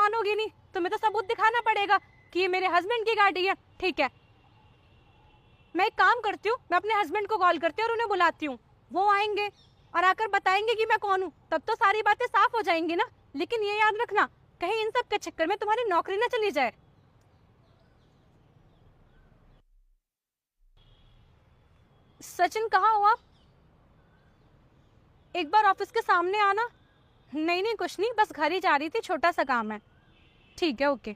मानोगी नहीं, तुम्हें तो सबूत दिखाना पड़ेगा कि ये मेरे हस्बैंड की गाड़ी है। ठीक है, मैं एक काम करती हूँ, मैं अपने हस्बैंड को कॉल करती हूँ और उन्हें बुलाती हूँ। वो आएंगे और आकर बताएंगे कि मैं कौन हूँ, तब तो सारी बातें साफ हो जाएंगी ना। लेकिन ये याद रखना, कहीं इन सब के चक्कर में तुम्हारी नौकरी ना चली जाए। सचिन, कहाँ हो आप? एक बार ऑफिस के सामने आना। नहीं नहीं, कुछ नहीं, बस घर ही जा रही थी, छोटा सा काम है। ठीक है, ओके।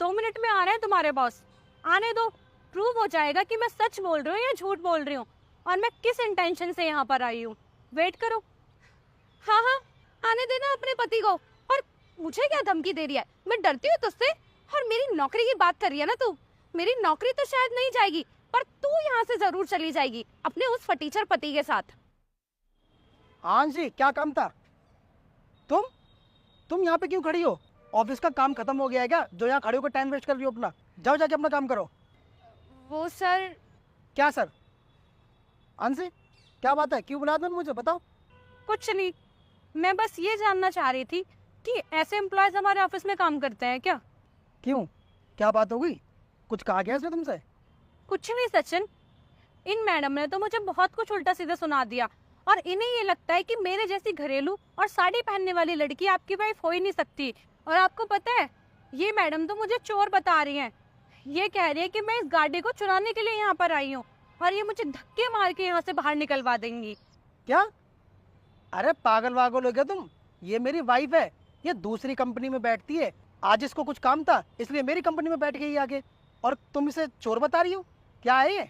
2 मिनट में आ रहे हैं तुम्हारे बॉस, आने दो। प्रूव हो जाएगा कि मैं सच बोल रही हूँ या झूठ बोल रही हूँ, और मैं किस इंटेंशन से यहाँ पर आई हूँ। वेट करो। हाँ हाँ, आने देना अपने पति को। और मुझे क्या धमकी दे रही है? मैं डरती हूँ तुझसे? और मेरी नौकरी की बात कर रही है ना तू? मेरी नौकरी तो शायद नहीं जाएगी, पर तू यहाँ से जरूर चली जाएगी अपने उस फटीचर पति के साथ। हाँ जी, क्या काम था? तुम यहाँ पे क्यों खड़ी हो? ऑफिस का काम खत्म हो गया है क्या, जो यहाँ खड़े होकर टाइम वेस्ट कर रही हो अपना? जाओ जाके अपना काम करो। वो सर। क्या सर? अंशी, क्या बात है, क्यों बुलाया तुमने मुझे, बताओ। कुछ नहीं, मैं बस ये जानना चाह रही थी कि ऐसे एम्प्लॉयज हमारे ऑफिस में काम करते हैं क्या? क्यों, क्या बात हो गई? कुछ कहा गया इसमें तुमसे? कुछ नहीं सचिन, इन मैडम ने तो मुझे बहुत कुछ उल्टा सीधा सुना दिया, और इन्हें ये लगता है कि मेरे जैसी घरेलू और साड़ी पहनने वाली लड़की आपकी वाइफ हो ही नहीं सकती। और आपको पता है, ये मैडम तो मुझे चोर बता रही हैं। ये कह रही है कि मैं इस गाड़ी को चुराने के लिए यहाँ पर आई हूँ, और ये मुझे धक्के मार के यहाँ से बाहर निकलवा देंगी। क्या? अरे पागल वागल हो गया तुम? ये मेरी वाइफ है, ये दूसरी कंपनी में बैठती है। आज इसको कुछ काम था इसलिए मेरी कंपनी में बैठ गई आगे, और तुम इसे चोर बता रही हो? क्या है ये?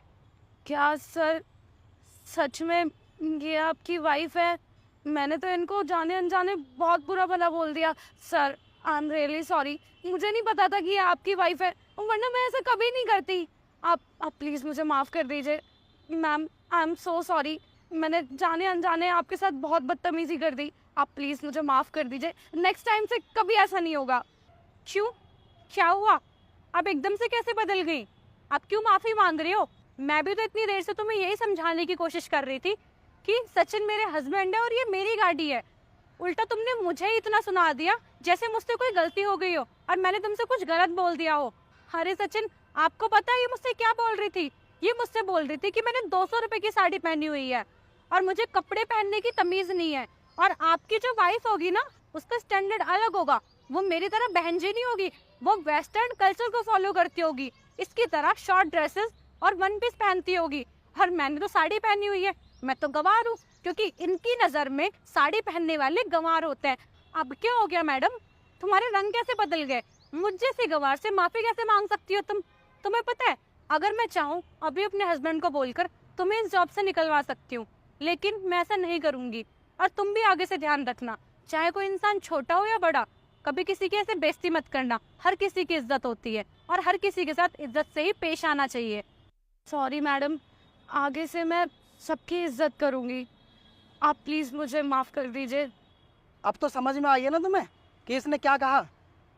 क्या सर, सच में ये आपकी वाइफ है? मैंने तो इनको जाने अनजाने बहुत बुरा भला बोल दिया। Sir, I am really sorry, मुझे नहीं पता था कि ये आपकी वाइफ है, वरना मैं ऐसा कभी नहीं करती। आप प्लीज़ मुझे माफ़ कर दीजिए ma'am, I am so sorry. मैंने जाने अनजाने आपके साथ बहुत बदतमीजी कर दी, आप प्लीज़ मुझे माफ़ कर दीजिए। नेक्स्ट टाइम से कभी ऐसा नहीं होगा। क्यों, क्या हुआ? आप एकदम से कैसे बदल गई? आप क्यों माफ़ी मांग रही हो? मैं भी तो इतनी देर से तुम्हें यही समझाने की कोशिश कर रही थी कि सचिन मेरे हस्बैंड है और ये मेरी गाड़ी है। उल्टा तुमने मुझे ही इतना सुना दिया जैसे मुझसे कोई गलती हो गई हो और मैंने तुमसे कुछ गलत बोल दिया हो। अरे सचिन, आपको पता है ये मुझसे क्या बोल रही थी? ये मुझसे बोल रही थी कि मैंने 200 रुपए की साड़ी पहनी हुई है और मुझे कपड़े पहनने की तमीज नहीं है। और आपकी जो वाइफ होगी ना, उसका स्टैंडर्ड अलग होगा। वो मेरी तरह बहनजी नहीं होगी, वो वेस्टर्न कल्चर को फॉलो करती होगी। इसकी तरह शॉर्ट ड्रेसेस और वन पीस पहनती होगी, और मैंने तो साड़ी पहनी हुई है। मैं तो गंवार हूँ, क्योंकि इनकी नज़र में साड़ी पहनने वाले गंवार होते हैं। अब क्या हो गया मैडम, तुम्हारे रंग कैसे बदल गए? मुझ जैसे गंवार से माफ़ी कैसे मांग सकती हो तुम? तुम्हें पता है, अगर मैं चाहूँ अभी अपने हस्बैंड को बोलकर तुम्हें इस जॉब से निकलवा सकती हूँ, लेकिन मैं ऐसा नहीं करूँगी। और तुम भी आगे से ध्यान रखना, चाहे कोई इंसान छोटा हो या बड़ा, कभी किसी की ऐसे बेइज्जती मत करना। हर किसी की इज्जत होती है और हर किसी के साथ इज्जत से ही पेश आना चाहिए। सॉरी मैडम, आगे से मैं सबकी इज्जत करूंगी। आप प्लीज़ मुझे माफ़ कर दीजिए। अब तो समझ में आई है ना तुम्हें कि इसने क्या कहा?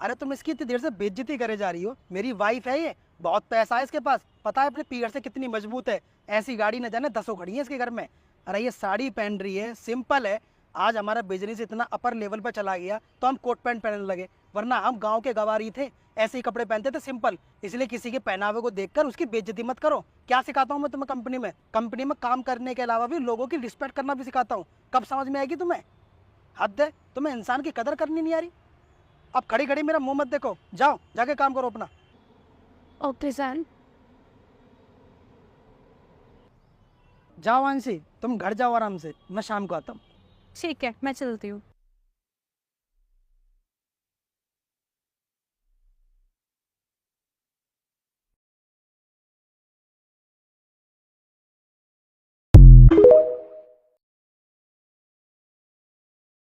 अरे तुम इसकी इतनी देर से बेइज्जती करे जा रही हो। मेरी वाइफ है ये, बहुत पैसा है इसके पास, पता है अपने पीठ से कितनी मजबूत है। ऐसी गाड़ी न जाने 10 खड़ी है इसके घर में। अरे ये साड़ी पहन रही है, सिंपल है। आज हमारा बिजनेस इतना अपर लेवल पर चला गया तो हम कोट पैंट पहनने लगे, वरना हम गांव के गवारी थे, ऐसे ही कपड़े पहनते थे सिंपल। इसलिए किसी के पहनावे को देखकर उसकी बेइज्जती मत करो। क्या सिखाता हूँ मैं तुम्हें कंपनी में काम करने के अलावा भी लोगों की रिस्पेक्ट करना भी सिखाता हूँ। कब समझ में आएगी तुम्हें? हद है, तुम्हें इंसान की कदर करनी नहीं आ रही। अब खड़ी खड़ी मेरा मुंह मत देखो, जाओ जाके काम करो अपना। Okay sir. जाओ अंशी, तुम घर जाओ आराम से, मैं शाम को आता हूँ। ठीक है, मैं चलती हूँ।